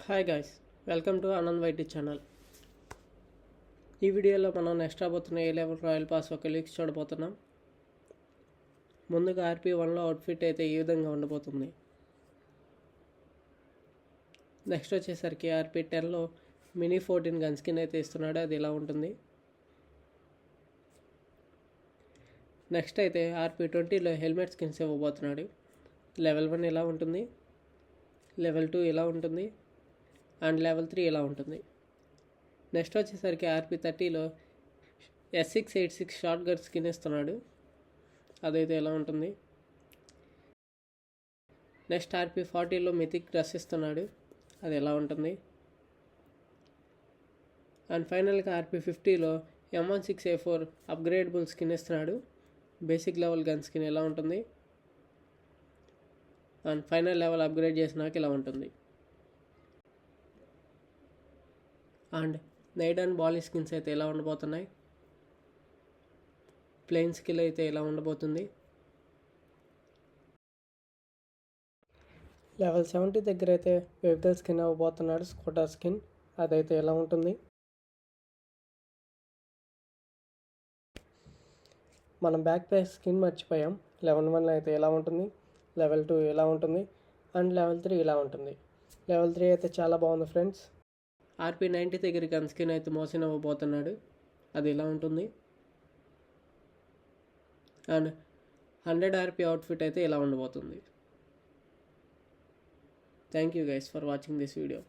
Hi guys, welcome to Anand YT channel. ఈ వీడియోలో మనం నెక్స్ట్ రాబోతున్న ఏ లెవెల్ రాయల్ పాస్ ఒక లీక్స్ చూడబోతున్నాం. ముందుగా RP1లో అవుట్ఫిట్ అయితే ఈ విధంగా ఉండబోతుంది. నెక్స్ట్ వచ్చేసరికి RP10లో మినీ 14 గన్ స్కిన్ అయితే ఇస్తున్నాడు, అది ఇలా ఉంటుంది. నెక్స్ట్ అయితే RP20లో హెల్మెట్ స్కిన్స్ ఇవ్వబోతున్నాడు. లెవెల్ 1 ఇలా ఉంటుంది, లెవెల్ 2 ఇలా ఉంటుంది అండ్ లెవెల్ 3 ఇలా ఉంటుంది. నెక్స్ట్ వచ్చేసరికి RP30లో S686 షార్ట్ గన్ స్కిన్ ఇస్తున్నాడు, అదైతే ఎలా ఉంటుంది. నెక్స్ట్ RP40లో మిథిక్ డ్రెస్ ఇస్తున్నాడు, అది ఎలా ఉంటుంది. అండ్ ఫైనల్గా RP50లో M16A4 అప్గ్రేడబుల్ స్కిన్ ఇస్తున్నాడు, బేసిక్ లెవెల్ గన్ స్కిన్ ఎలా ఉంటుంది. అండ్ ఫైనల్ లెవెల్ అప్గ్రేడ్ చేసినాక ఇలా ఉంటుంది. అండ్ నైట్ అండ్ బాలీ స్కిన్స్ అయితే ఎలా ఉండబోతున్నాయి. ప్లెయిన్ స్కిల్ అయితే ఎలా ఉండబోతుంది. లెవెల్ 70 దగ్గర అయితే వెహికల్ స్కిన్ అవ్వబోతున్నాడు, స్కూటర్ స్కిన్, అదైతే ఎలా ఉంటుంది. మనం బ్యాక్ ప్యాక్ స్కిన్ మర్చిపోయాం. లెవెల్ 1 అయితే ఎలా ఉంటుంది, లెవెల్ 2 ఎలా ఉంటుంది అండ్ లెవెల్ 3 ఇలా ఉంటుంది. లెవెల్ 3 అయితే చాలా బాగుంది ఫ్రెండ్స్. RP90 దగ్గర గన్ స్కిన్ అయితే మోషన్ అవ్వబోతున్నాడు, అది ఇలా ఉంటుంది. అండ్ 100 RP అవుట్ఫిట్ అయితే ఇలా ఉండబోతుంది. Thank you guys for watching this video.